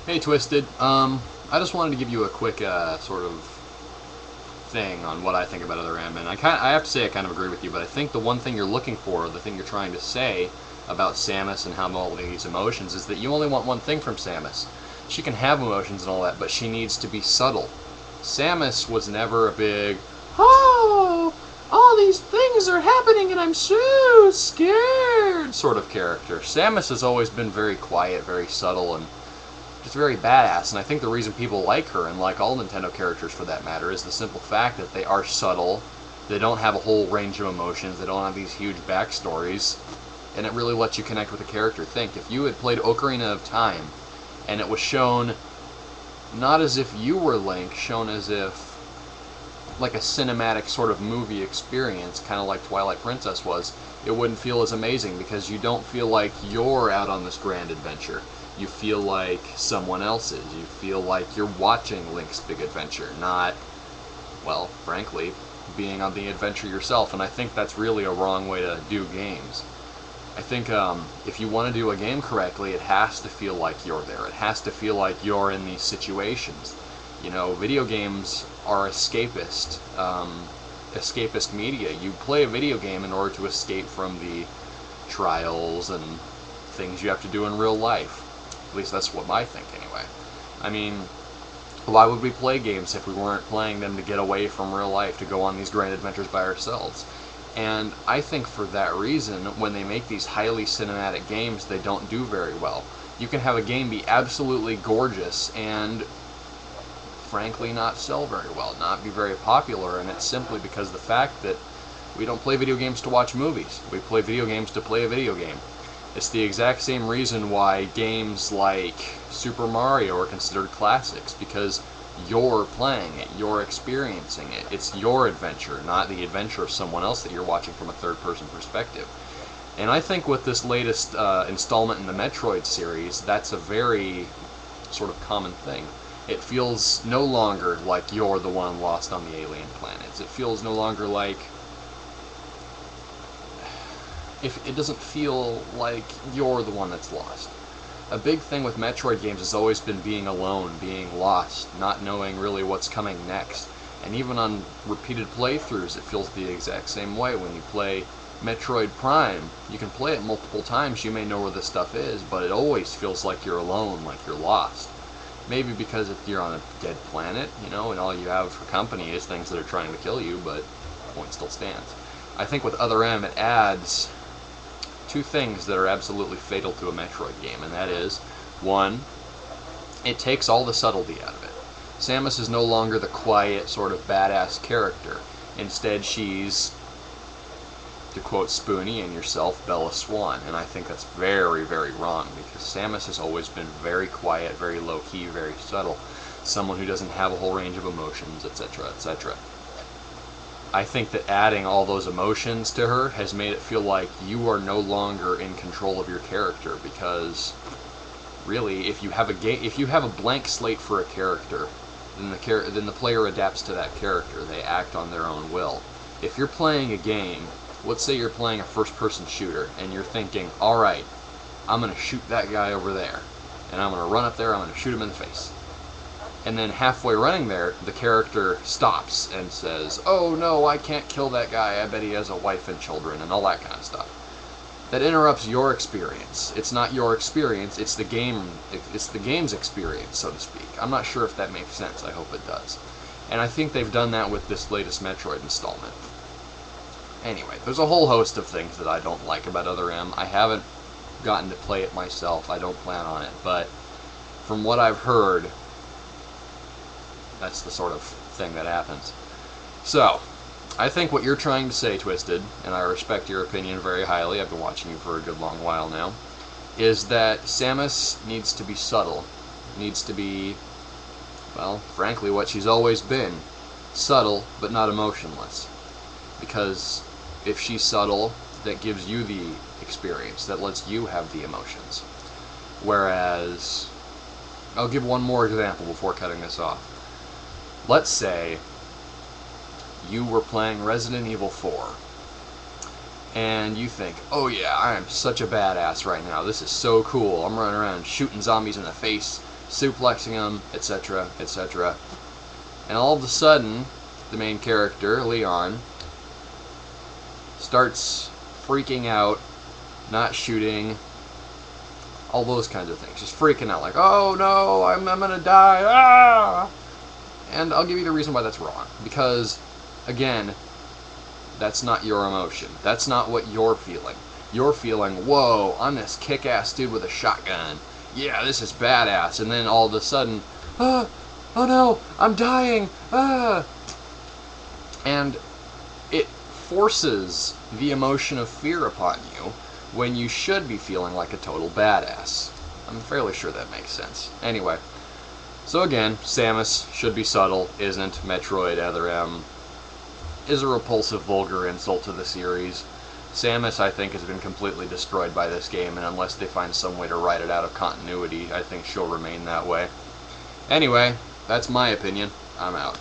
Hey, Twisted. I just wanted to give you a quick sort of thing on what I think about other anime. And I have to say I kind of agree with you, but I think the one thing you're looking for, the thing you're trying to say about Samus and how molding these emotions is that you only want one thing from Samus. She can have emotions and all that, but she needs to be subtle. Samus was never a big, oh, all these things are happening and I'm so scared sort of character. Samus has always been very quiet, very subtle, and just very badass, and I think the reason people like her, and like all Nintendo characters for that matter, is the simple fact that they are subtle, they don't have a whole range of emotions, they don't have these huge backstories, and it really lets you connect with the character. Think, if you had played Ocarina of Time, and it was shown not as if you were Link, shown as if like a cinematic sort of movie experience, kind of like Twilight Princess was, it wouldn't feel as amazing because you don't feel like you're out on this grand adventure. You feel like someone else is. You feel like you're watching Link's big adventure, not, well, frankly, being on the adventure yourself. And I think that's really a wrong way to do games. I think if you want to do a game correctly, it has to feel like you're there. It has to feel like you're in these situations. You know, video games are escapist media. You play a video game in order to escape from the trials and things you have to do in real life. At least that's what I think, anyway. I mean, why would we play games if we weren't playing them to get away from real life, to go on these grand adventures by ourselves? And I think for that reason, when they make these highly cinematic games, they don't do very well. You can have a game be absolutely gorgeous and, frankly, not sell very well, not be very popular, and it's simply because of the fact that we don't play video games to watch movies. We play video games to play a video game. It's the exact same reason why games like Super Mario are considered classics, because you're playing it, you're experiencing it. It's your adventure, not the adventure of someone else that you're watching from a third-person perspective. And I think with this latest installment in the Metroid series, that's a very sort of common thing. It feels no longer like you're the one lost on the alien planets. It feels no longer like... it doesn't feel like you're the one that's lost. A big thing with Metroid games has always been being alone, being lost, not knowing really what's coming next. And even on repeated playthroughs, it feels the exact same way. When you play Metroid Prime, you can play it multiple times, you may know where this stuff is, but it always feels like you're alone, like you're lost. Maybe because if you're on a dead planet, you know, and all you have for company is things that are trying to kill you, but the point still stands. I think with Other M, it adds two things that are absolutely fatal to a Metroid game, and that is, one, it takes all the subtlety out of it. Samus is no longer the quiet, sort of badass character. Instead, she's, to quote Spoonie and yourself, Bella Swan, and I think that's very, very wrong, because Samus has always been very quiet, very low-key, very subtle, someone who doesn't have a whole range of emotions, etc., etc. I think that adding all those emotions to her has made it feel like you are no longer in control of your character, because really, if you have a blank slate for a character, then the player adapts to that character. They act on their own will. If you're playing a game, let's say you're playing a first-person shooter, and you're thinking, all right, I'm going to shoot that guy over there, and I'm going to run up there, I'm going to shoot him in the face. And then halfway running there, the character stops and says, oh no, I can't kill that guy, I bet he has a wife and children, and all that kind of stuff. That interrupts your experience. It's not your experience, it's the game's experience, so to speak. I'm not sure if that makes sense, I hope it does. And I think they've done that with this latest Metroid installment. Anyway, there's a whole host of things that I don't like about Other M. I haven't gotten to play it myself, I don't plan on it, but from what I've heard, that's the sort of thing that happens. So, I think what you're trying to say, Twisted, and I respect your opinion very highly, I've been watching you for a good long while now, is that Samus needs to be subtle. Needs to be, well, frankly, what she's always been. Subtle, but not emotionless. Because if she's subtle, that gives you the experience, that lets you have the emotions. Whereas, I'll give one more example before cutting this off. Let's say you were playing Resident Evil 4, and you think, oh yeah, I am such a badass right now, this is so cool, I'm running around shooting zombies in the face, suplexing him, etc., etc. And all of a sudden, the main character, Leon, starts freaking out, not shooting, all those kinds of things. Just freaking out, like, oh no, I'm gonna die, ah! And I'll give you the reason why that's wrong. Because, again, that's not your emotion. That's not what you're feeling. You're feeling, whoa, I'm this kick-ass dude with a shotgun. Yeah, this is badass. And then all of a sudden, oh no, I'm dying, And it forces the emotion of fear upon you when you should be feeling like a total badass. I'm fairly sure that makes sense. Anyway, so again, Samus should be subtle, isn't. Metroid Other M is a repulsive, vulgar insult to the series. Samus, I think, has been completely destroyed by this game, and unless they find some way to write it out of continuity, I think she'll remain that way. Anyway, that's my opinion. I'm out.